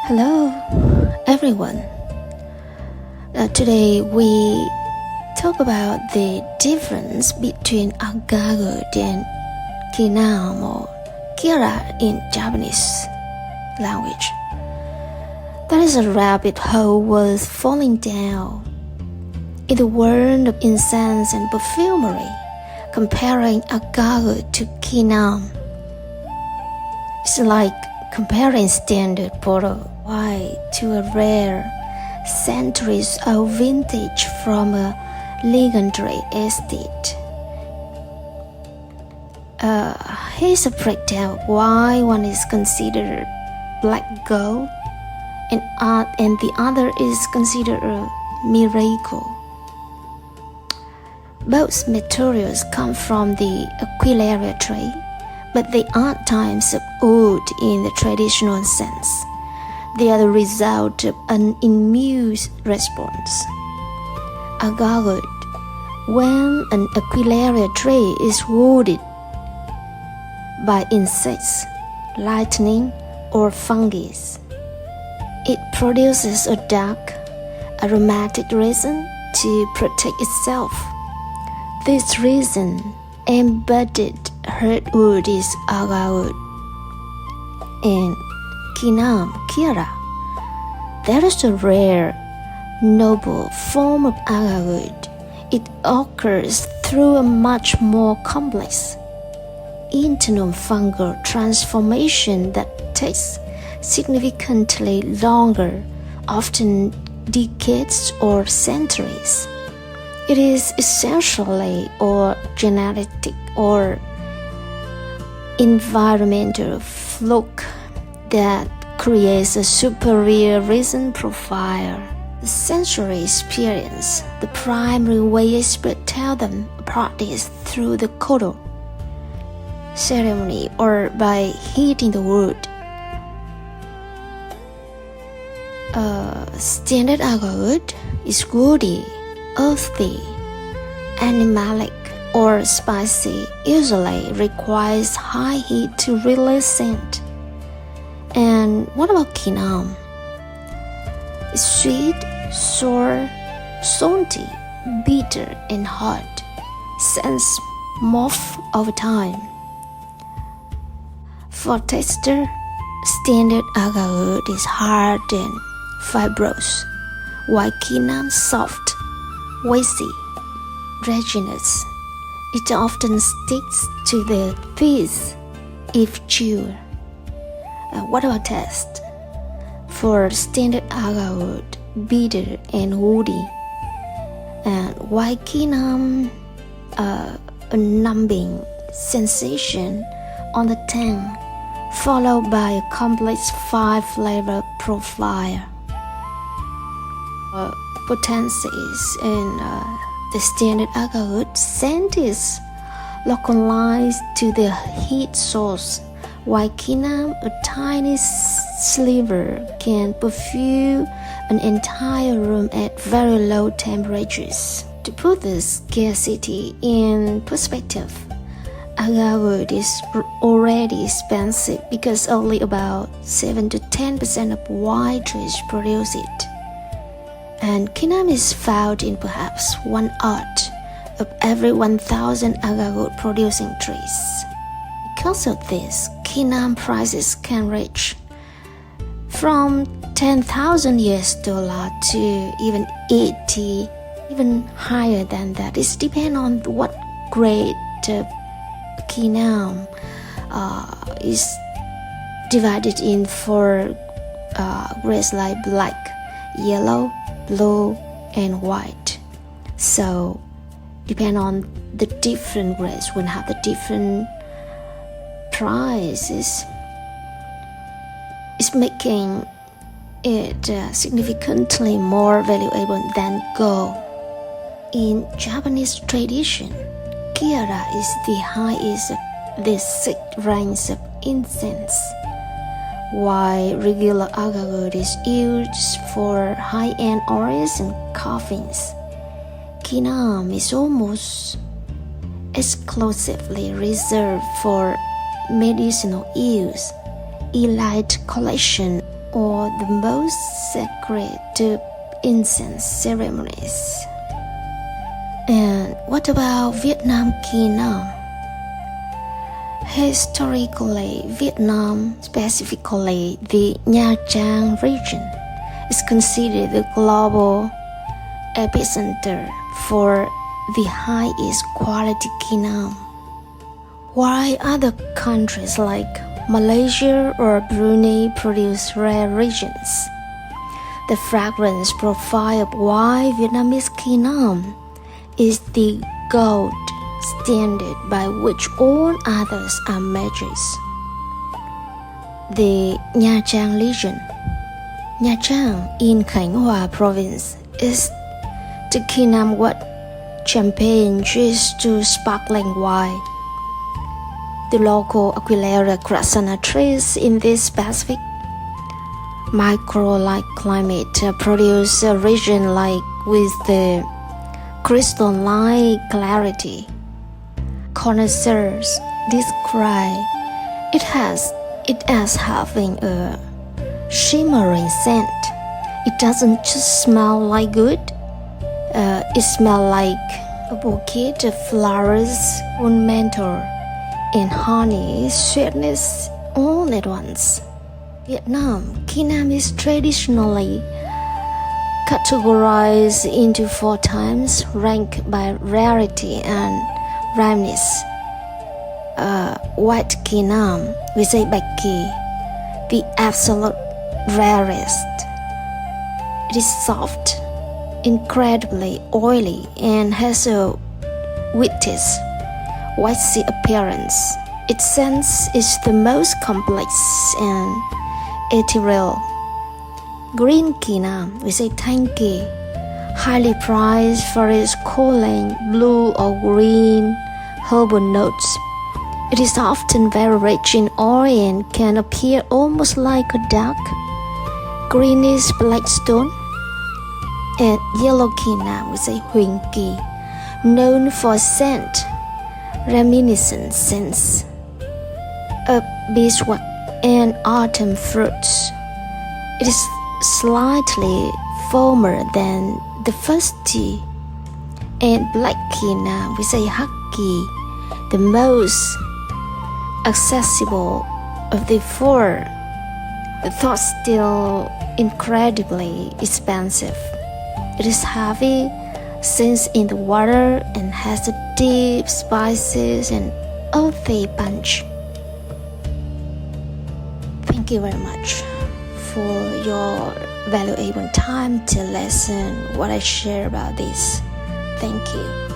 Hello, everyone. Today we talk about the difference between agarwood and kinam or kyara in Japanese language. There is a rabbit hole worth falling down in the world of incense and perfumery, comparing agarwood to kinam. It's like comparing standard bottle wine to a rare centuries-old vintage from a legendary estate. Here's a breakdown of why one is considered black gold and the other is considered a miracle. Both materials come from the aquilariatree, but they aren't types of wood in the traditional sense. They are the result of an immune response. Agarwood, when an aquilariatree is wounded by insects, lightning, or fungus, it produces a dark, aromatic resin to protect itself. This resin embedded hardwood is agarwood and kinam, kyara. There is a rare, noble form of agarwood. It occurs through a much more complex internal fungal transformation that takes significantly longer, often decades or centuries. It is essentially or genetic or environmental fluke that creates a superior resin profile. The sensory experience, the primary way experts tell them apart is through the kodo ceremony or by heating the wood. Standard agarwood is woody, earthy, animalic, or spicy, usually requires high heat to release scent. And what about kinam? It's sweet, sour, salty, bitter, and hot. Scents morph over time. For texture, standard agarwood is hard and fibrous, while kinam soft, waxy, resinous. It often sticks to the teeth if chewed. What about taste? For standard agarwood, bitter and woody, and while kinam, a numbing sensation on the tongue, followed by a complex 5-flavor profile. Potencies in the standard agarwood scent is localized to the heat source, while kinam, a tiny sliver, can perfume an entire room at very low temperatures. To put the scarcity in perspective, agarwood is already expensive because only about 7 to 10% of wild trees produce it. And kinam is found in perhaps 1/8 of every 1,000 agarwood producing trees. Because of this, kinam prices can range from $10,000 to even 80, even higher than that. It depends on what grade of kinam is divided in four grades like black, yellow, blue, and white. So depend on the different grades will have the different prices. It's making it significantly more valuable than gold. In Japanese tradition, kyara is the highest of the 6 ranks of incense, while regular agarwood is used for high-end oils and coffins. Kinam is almost exclusively reserved for medicinal use. Elite collection or the most sacred to incense ceremonies. And what about Vietnam kinam? Historically, Vietnam, specifically the Nha Trang region, is considered the global epicenter for the highest quality kinam. While other countries like Malaysia or Brunei produce rare regions, the fragrance profile of white Vietnamese kinam is the gold standard by which all others are measured. The Nha Trang region, Nha Trang in Khánh Hòa province, is the kinam what champagne is to sparkling wine. The local aquilariacrassana trees in this specific micro-like climate produce a region-like with the crystal-like clarity. Connoisseurs describe it as having a shimmering scent. It doesn't just smell like good, it smells like a bouquet of flowers, ornamental, and honey, sweetness all at once. Vietnam kinam is traditionally categorized into 4 types, ranked by rarity and ripeness. White kinam, we say bạch kỳ, the absolute rarest. It is soft, incredibly oily, and has a whitish, waxy appearance. Its scent is the most complex and ethereal. Green kinam, we say thanh kỳ, highly prized for its cooling blue or green herbal notes. It is often very rich in oil and can appear almost like a dark greenish black stone. And yellow kinam, we say huỳnh kỳ, known for scent reminiscent scents of beeswax and autumn fruits. It is slightly firmer than the first tea. And black kinam, we say hắc kỳ, the most accessible of the 4, though still incredibly expensive. It is heavy, sinks in the water, and has a deep spices and earthy punch. Thank you very much for your valuable time to listen what I share about this. Thank you.